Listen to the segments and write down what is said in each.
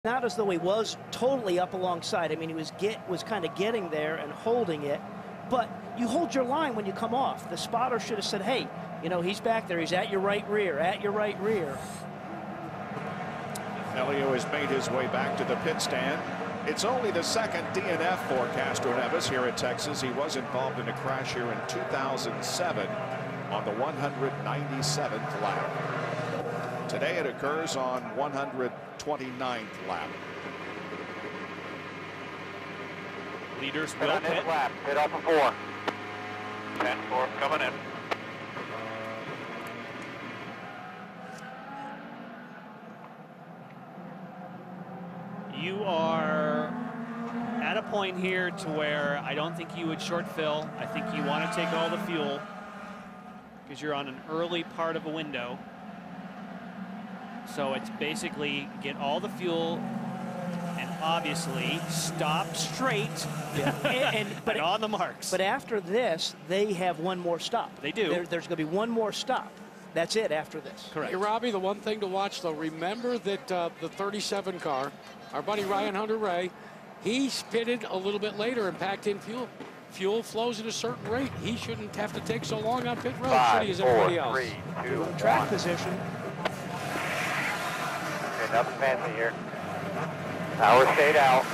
Not as though he was totally up alongside. I mean, he was kind of getting there and holding it. But you hold your line when you come off. The spotter should have said, hey, you know, he's back there. He's at your right rear, at your right rear. Helio has made his way back to the pit stand. It's only the second DNF for Castroneves here at Texas. He was involved in a crash here in 2007 on the 197th lap. Today it occurs on 129th lap. Leaders will will pit. Lap. Pit off of 4. 10-4 coming in. You are at a point here to where I don't think you would short fill. I think you want to take all the fuel because you're on an early part of a window. So it's basically get all the fuel and obviously stop straight but on the marks. But after this, they have one more stop. They do. There's going to be one more stop. That's it after this. Correct. Hey, Robbie, the one thing to watch, though, remember that the 37 car, our buddy Ryan Hunter-Reay, he's pitted a little bit later and packed in fuel. Fuel flows at a certain rate. He shouldn't have to take so long on pit road, should he, as everybody else. 5, 4, 3, 2, Track 1. position. Okay, nothing fancy here. Power stayed out.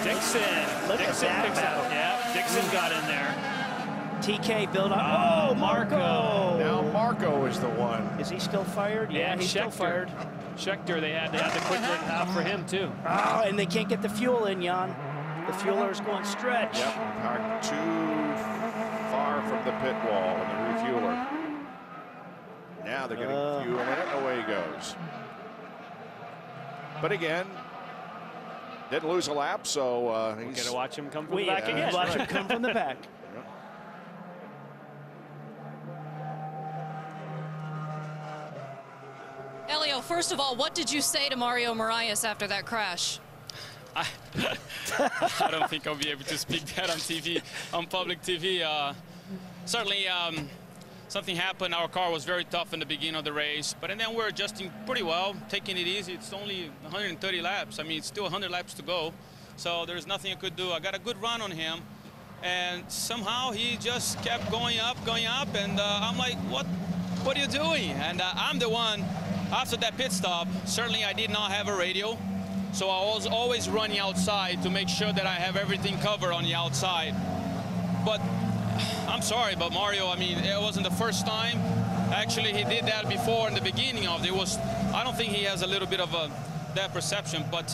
Dixon picks out. Yeah, Dixon got in there. TK build up. Oh, Marco. Now Marco is the one. Is he still fired? Yeah, he's still fired. Schechter, they had the quick out for him too. Oh, and they can't get the fuel in, Jan. The fueler's going stretch. Yep, parked too far from the pit wall and the refueler. Now they're getting fuel in it, and away he goes. But didn't lose a lap, so We're he's going to watch him come from the back again. Watch him come from the back. Helio, first of all, what did you say to Mario Moraes after that crash? I don't think I'll be able to speak that on TV, on public TV. Certainly, something happened. Our car was very tough in the beginning of the race, but then we're adjusting pretty well, taking it easy. It's only 130 laps. I mean, it's still 100 laps to go, so there's nothing I could do. I got a good run on him, and somehow he just kept going up, and I'm like, what are you doing? And I'm the one. After that pit stop, certainly I did not have a radio, so I was always running outside to make sure that I have everything covered on the outside. But I'm sorry, but Mario, I mean, it wasn't the first time. Actually, he did that before in the beginning of it. I don't think he has a little bit of that perception, but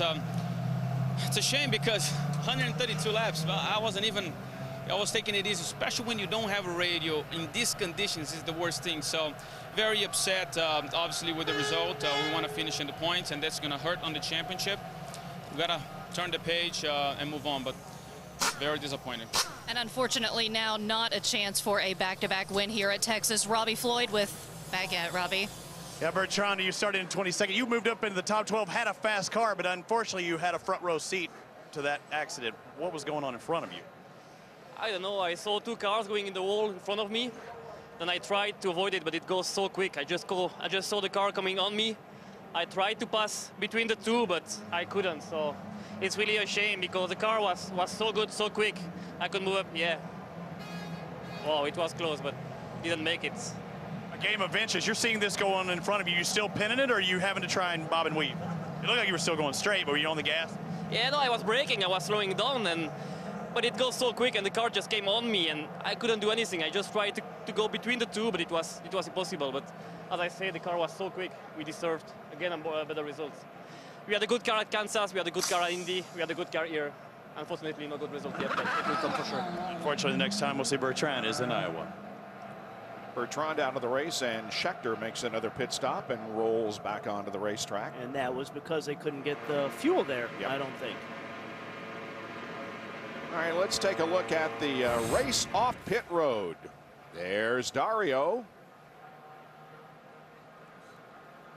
it's a shame because 132 laps, I was taking it easy, especially when you don't have a radio. In these conditions is the worst thing. So very upset, obviously, with the result. We want to finish in the points, and that's going to hurt on the championship. We got to turn the page and move on, but very disappointed. And unfortunately now not a chance for a back-to-back win here at Texas. Robbie Floyd with Baguette. Robbie. Yeah, Bertrand, you started in 22nd. You moved up into the top 12, had a fast car, but unfortunately you had a front row seat to that accident. What was going on in front of you? I don't know. I saw two cars going in the wall in front of me. Then I tried to avoid it, but it goes so quick. I just saw the car coming on me. I tried to pass between the two, but I couldn't. So it's really a shame because the car was so good, so quick. I could move up, yeah. Wow, it was close, but didn't make it. A game of inches. You're seeing this go on in front of you. You still pinning it, or are you having to try and bob and weave? It looked like you were still going straight, but were you on the gas? Yeah, no, I was braking. I was slowing down, but it goes so quick, and the car just came on me, and I couldn't do anything. I just tried to go between the two, but it was impossible. But as I say, the car was so quick. We deserved, again, better results. We had a good car at Kansas. We had a good car at Indy. We had a good car here. Unfortunately, no good result yet, but it will come for sure. Unfortunately, the next time we'll see Bertrand is in Iowa. Bertrand out of the race, and Schechter makes another pit stop and rolls back onto the racetrack. And that was because they couldn't get the fuel there, Yep. I don't think. All right, let's take a look at the race off pit road. There's Dario.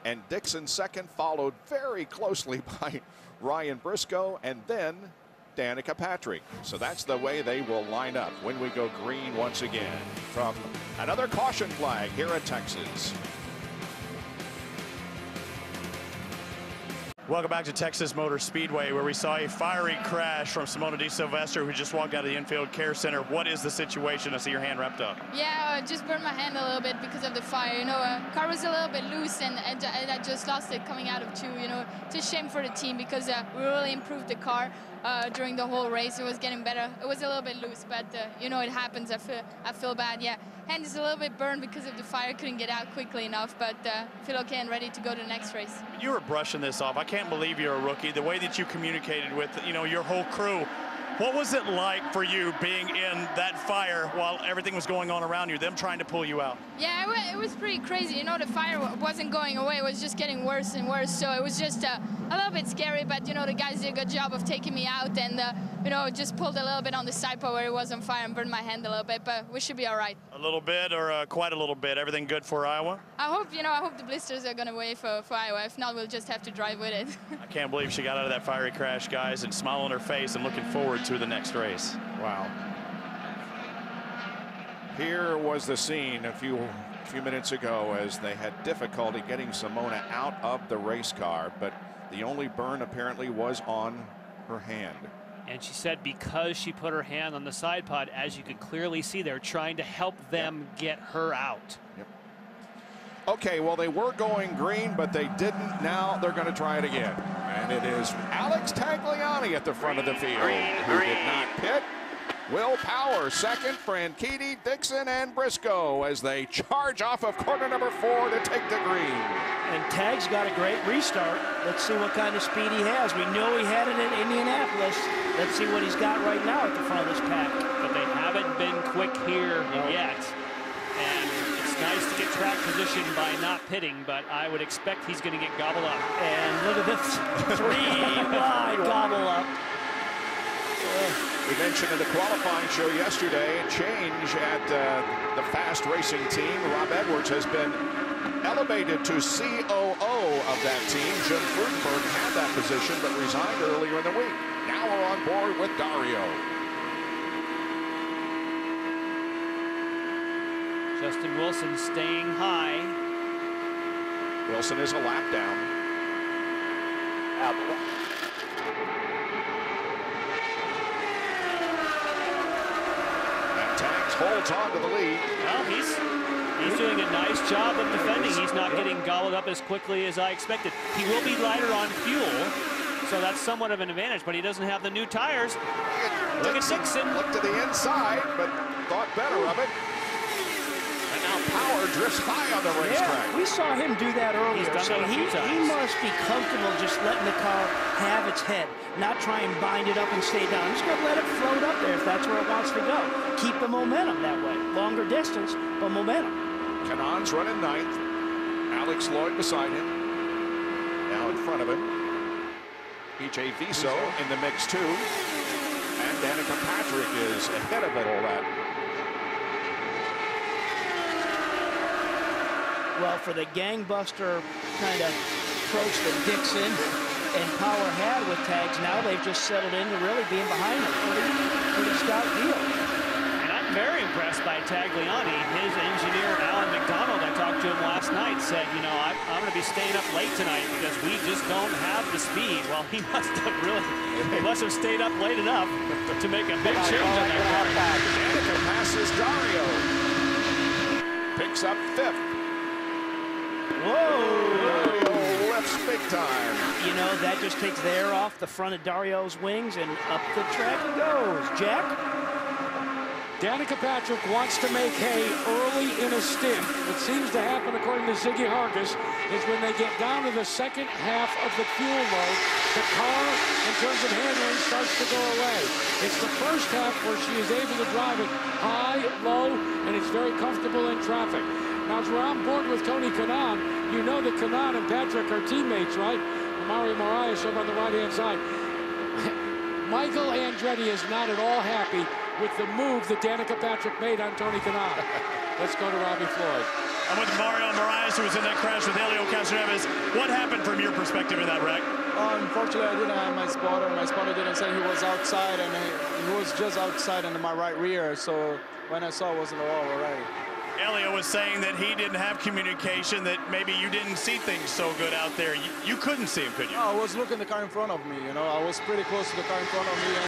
And Dixon second, followed very closely by Ryan Briscoe, and then Danica Patrick. So that's the way they will line up when we go green once again from another caution flag here at Texas. Welcome back to Texas Motor Speedway, where we saw a fiery crash from Simona Di Silvestro, who just walked out of the infield care center. What is the situation? I see your hand wrapped up. Yeah, I just burned my hand a little bit because of the fire. You know, car was a little bit loose, and I just lost it coming out of two. You know, it's a shame for the team because we really improved the car during the whole race. It was getting better. It was a little bit loose, but you know, it happens. I feel bad. Yeah, hand is a little bit burned because of the fire. Couldn't get out quickly enough, but feel okay and ready to go to the next race. You were brushing this off. I can't believe you're a rookie. The way that you communicated with, you know, your whole crew. What was it like for you being in that fire while everything was going on around you, them trying to pull you out? Yeah, it was pretty crazy. You know, the fire wasn't going away. It was just getting worse and worse. So it was just a little bit scary, but, you know, the guys did a good job of taking me out and, you know, just pulled a little bit on the side part where it was on fire and burned my hand a little bit, but we should be all right. A little bit or quite a little bit? Everything good for Iowa? I hope, you know, I hope the blisters are going to wait for Iowa. If not, we'll just have to drive with it. I can't believe she got out of that fiery crash, guys, and smile on her face and looking forward to the next race. Wow. Here was the scene a few minutes ago as they had difficulty getting Simona out of the race car, but the only burn apparently was on her hand. And she said because she put her hand on the side pod, as you could clearly see, they're trying to help them get her out. Yep. Okay, well, they were going green, but they didn't. Now they're going to try it again. And it is Alex Tagliani at the front of the field, who did not pit. Will Power second, Franchitti, Dixon, and Briscoe as they charge off of corner number 4 to take the green. And Tag's got a great restart. Let's see what kind of speed he has. We know he had it in Indianapolis. Let's see what he's got right now at the front of this pack. But they haven't been quick here yet. And it's nice to get track position by not pitting, but I would expect he's going to get gobbled up. And look at this 3-wide gobble up. We mentioned in the qualifying show yesterday a change at the fast racing team. Rob Edwards has been elevated to COO of that team. Jim Frudenberg had that position but resigned earlier in the week. Now we're on board with Dario. Justin Wilson staying high. Wilson is a lap down. And Tags holds on to the lead. Well, he's doing a nice job of defending. He's not getting gobbled up as quickly as I expected. He will be lighter on fuel, so that's somewhat of an advantage, but he doesn't have the new tires. Look at Dixon. Looked to the inside, but thought better of it. And now Power drifts high on the racetrack. Yeah, we saw him do that earlier. So he must be comfortable just letting the car have its head, not try and bind it up and stay down. Just gonna let it float up there if that's where it wants to go. Keep the momentum that way. Longer distance, but momentum. Kanon's running 9th. Alex Lloyd beside him. Now in front of him. BJ Viso in the mix too. And Danica Patrick is ahead of it all that. Well, for the gangbuster kind of approach that Dixon and Power had with Tags, now they've just settled into really being behind it. Pretty stout deal. And I'm very impressed by Tagliani. His engineer, Alan McDonald, I talked to him last night, said, you know, I'm going to be staying up late tonight because we just don't have the speed. Well, he must have stayed up late enough to make a big change on that car. Danica passes Dario. Picks up 5th. Whoa! Lifts big time. You know, that just takes the air off the front of Dario's wings and up the track it goes. Jack? Danica Patrick wants to make hay early in a stint. What seems to happen, according to Ziggy Hargis, is when they get down to the second half of the fuel load, the car, in terms of handling, starts to go away. It's the first half where she is able to drive it high, low, and it's very comfortable in traffic. Now, as we're on board with Tony Kanaan, you know that Kanaan and Patrick are teammates, right? Mario Moraes over on the right-hand side. Michael Andretti is not at all happy with the move that Danica Patrick made on Tony Kanaan. Let's go to Robbie Floyd. I'm with Mario Moraes, who was in that crash with Helio Castroneves. What happened from your perspective in that wreck? Unfortunately, I didn't have my spotter. My spotter didn't say he was outside, and he was just outside in my right rear. So when I saw it wasn't all already. Helio was saying that he didn't have communication, that maybe you didn't see things so good out there. You couldn't see him, could you? I was looking at the car in front of me. You know, I was pretty close to the car in front of me.